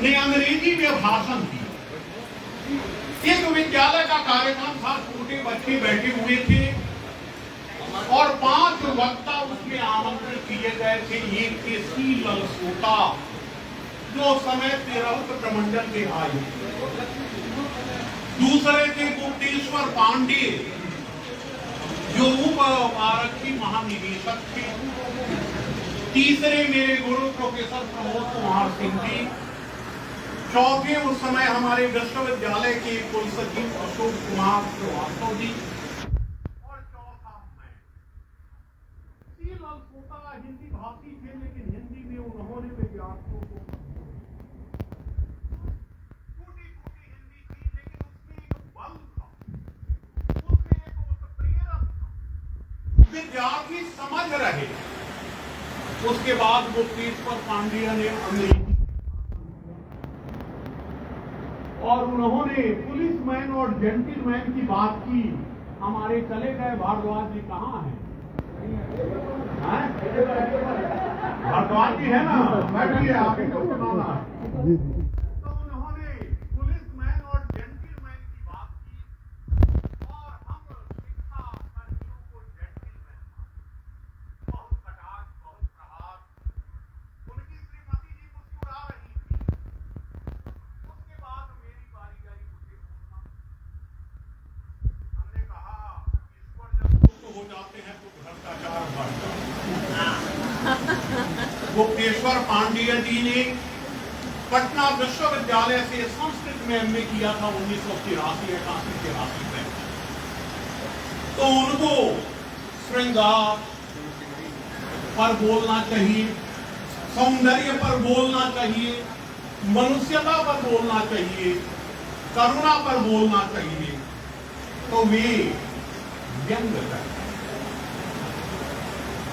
ने अंग्रेजी में भाषण दिया। एक विद्यालय का कार्यक्रम था, छोटे बच्चे बैठे हुए थे और 5 वक्ता उसमें आमंत्रित किए गए थे। एक थे सी ललसोता, जो समय 13 प्रमंडल के आए। दूसरे थे गुप्तेश्वर पांडे, जो उप आरक्षी महानिदेशक थे। तीसरे मेरे गुरु प्रोफेसर प्रमोद कुमार सिंह जी। चौथे उस समय हमारे विश्वविद्यालय के कुलसचिव अशोक कुमार श्रीवास्तव जी और चौथा मैं। सी ललसोता हिंदी भाषी थे, लेकिन हिंदी में उन्होंने विद्यार्थियों को टूटी हिंदी थी, लेकिन उसमें एक बल था, उसमें एक उत्प्रेरक था, विद्यार्थी समझ रहे। उसके बाद गुप्तेश्वर पांडेय ने अंग्रेजी और उन्होंने पुलिसमैन और जेंटलमैन की बात की। हमारे चले गए भारद्वाज जी कहाँ हैं? भारद्वाज जी है ना, बैठिए, आप ही को सुनाना है। तो उन्होंने पुलिसमैन और जेंटलमैन की बात की और हम शिक्षा कर्मियों को जेंटलमैन, बहुत कटाक्ष, बहुत प्रहार। उनकी श्रीमती जी मुस्कुरा रही थी। उसके बाद मेरी बारी आई मुझे बोलना। हमने कहा ईश्वर जब मुक्त हो जाते हैं तो भ्रष्टाचार बढ़ जाता है। गुप्तेश्वर पांडेय जी ने पटना विश्वविद्यालय से संस्कृत में एमए किया था 1983-81 में। तो उनको श्रृंगार पर बोलना चाहिए, सौंदर्य पर बोलना चाहिए, मनुष्यता पर बोलना चाहिए, करुणा पर बोलना चाहिए। तो वे व्यंग करते।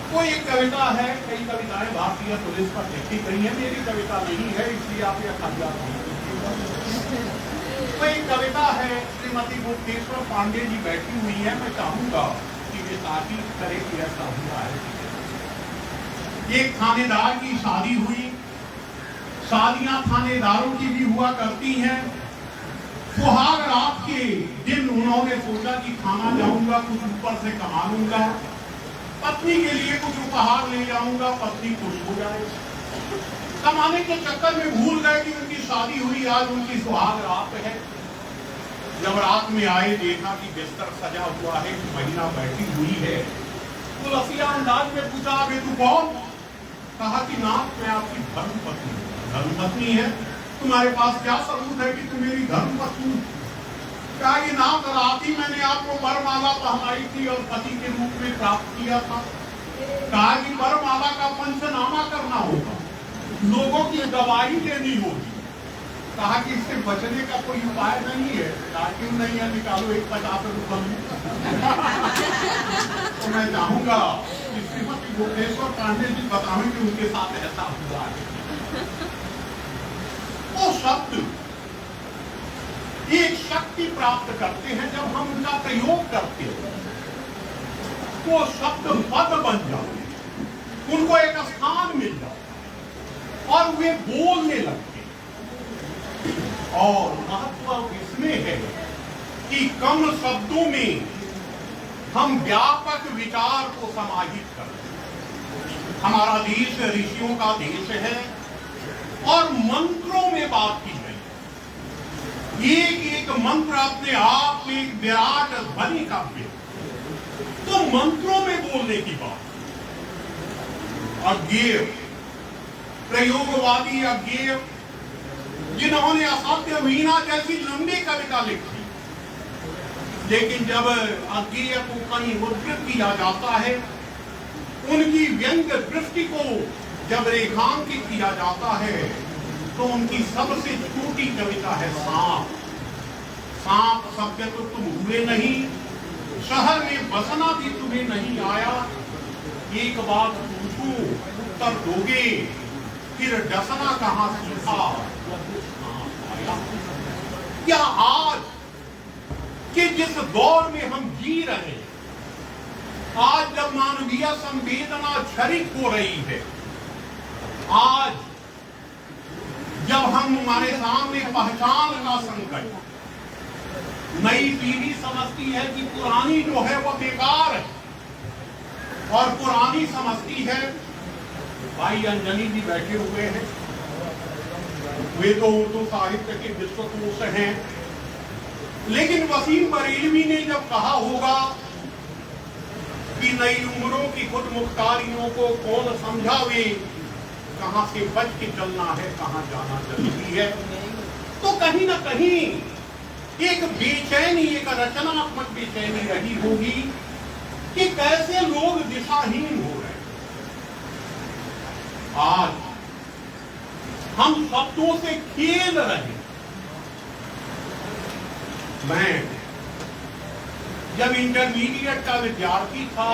कोई एक कविता है, कई कविताएं भारतीय पुलिस पर लिखी गई है, मेरी कविता नहीं है, इसलिए आप यह खालिया कोई कविता है। श्रीमती गुप्तेश्वर पांडे जी बैठी हुई है, मैं चाहूंगा कि वे तारीफ करें कि ऐसा हुआ है। एक थानेदार की शादी हुई। शादियां थानेदारों की भी हुआ करती हैं। सुहाग रात के दिन उन्होंने सोचा कि खाना जाऊंगा, कुछ ऊपर से कमा लूंगा, पत्नी के लिए कुछ उपहार ले जाऊंगा, पत्नी खुश हो जाए। कमाने के चक्कर में भूल गए कि उनकी शादी हुई, आज उनकी सुहाग रात है। जब रात में आए, देखा कि बिस्तर सजा हुआ है, महिला बैठी हुई है। तो रसिया अंदाज में पूछा, अबे तू कौन? कहा कि नाथ, मैं आपकी धर्मपत्नी हूं। धर्मपत्नी है? तुम्हारे पास क्या सबूत है कि तुम मेरी धर्मपत्नी? कहा कि नाथ, रात ही मैंने आपको वरमाला पहनाई थी और पति के रूप में प्राप्त किया था। कहा कि वरमाला का पंचनामा करना होगा, लोगों की गवाही देनी होगी। कहा कि इससे बचने का कोई उपाय नहीं है। कहा क्यों नहीं है? निकालो एक 50 रुपये। तो मैं चाहूंगा कि श्रीमती गुप्तेश्वर पांडे जी बताएं कि उनके साथ ऐसा हुआ है। वो शब्द एक शक्ति प्राप्त करते हैं, जब हम उनका प्रयोग करते हैं वो शब्द पद बन जाते हैं, उनको एक स्थान मिल जाता है और वे बोलने लगते हैं। और महत्व इसमें है कि कम शब्दों में हम व्यापक विचार को समाहित करते हैं। हमारा देश ऋषियों का देश है और मंत्रों में बात की गई। एक एक मंत्र अपने आप में एक विराट ध्वनि काव्य। तो मंत्रों में बोलने की बात। अज्ञेय प्रयोगवादी अज्ञेय, जिन्होंने असाध्य वीणा जैसी लंबी कविता लिखी, लेकिन जब अज्ञेय को कहीं उद्धृत किया जाता है, उनकी व्यंग दृष्टि को जब रेखांकित किया जाता है, तो उनकी सबसे छोटी कविता है सांप। सांप शब्द तो तुम हुए नहीं, शहर में बसना भी तुम्हें नहीं आया। एक बात पूछूं, उत्तर दोगे, फिर डसना कहां सीखा? क्या आज के जिस दौर में हम जी रहे हैं, आज जब मानवीय संवेदना क्षरित हो रही है, आज जब हम हमारे सामने पहचान का संकट। नई पीढ़ी समझती है कि पुरानी जो है वो बेकार है, और पुरानी समझती है। भाई अंजनी जी बैठे हुए हैं, वे तो उर्दू साहित्य के विश्वकोश हैं, लेकिन वसीम बरेलवी ने जब कहा होगा कि नई उम्रों की खुद मुख्तारियों को कौन समझावे, कहां से बच के चलना है, कहां जाना जरूरी है, तो कहीं ना कहीं एक बेचैनी, एक रचनात्मक बेचैनी रही होगी कि कैसे लोग दिशाहीन हो रहे हैं। आज हम शब्दों से खेल रहे हैं। मैं जब इंटरमीडिएट का विद्यार्थी था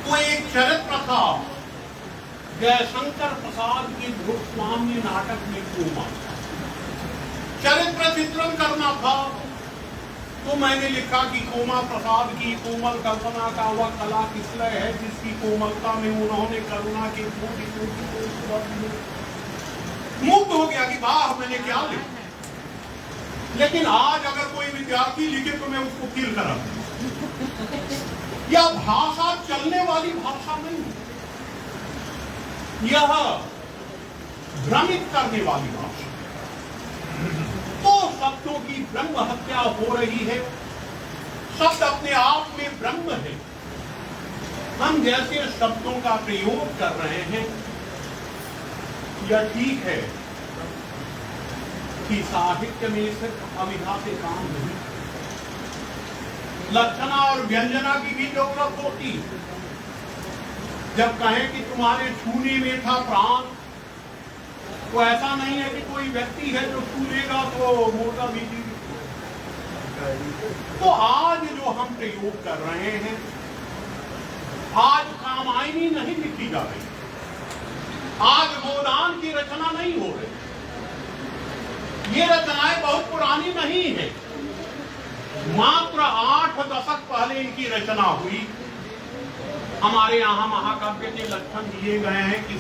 तो एक चरित्र प्रथा जयशंकर प्रसाद के ध्रुवस्वाम्य नाटक में कोमा चरित्र चित्रण करना था, तो मैंने लिखा कि कोमा प्रसाद की कोमल कल्पना का वह कला किसलय है जिसकी कोमलता में उन्होंने करुणा के मुक्त हो गया कि वाह मैंने क्या लिखा। लेकिन आज अगर कोई विद्यार्थी लिखे तो मैं उसको फील करा, यह भाषा चलने वाली भाषा नहीं, यह भ्रमित करने वाली भाषा। तो शब्दों की ब्रह्म हत्या हो रही है। शब्द अपने आप में ब्रह्म है। हम जैसे शब्दों का प्रयोग कर रहे हैं, यह ठीक है कि साहित्य में सिर्फ अभिधा से काम नहीं, लक्षणा और व्यंजना की भी जरूरत होती। जब कहें कि तुम्हारे छूने में था प्राण, तो ऐसा नहीं है कि कोई व्यक्ति है जो छू लेगा तो मुर्दा भी जी। तो आज जो हम प्रयोग कर रहे हैं, आज कामायनी नहीं लिखी जा रही, आज गोदान की रचना नहीं हो रही। ये रचनाएं बहुत पुरानी नहीं है, मात्र 8 दशक पहले इनकी रचना हुई। हमारे यहाँ महाकाव्य के लक्षण दिए गए हैं कि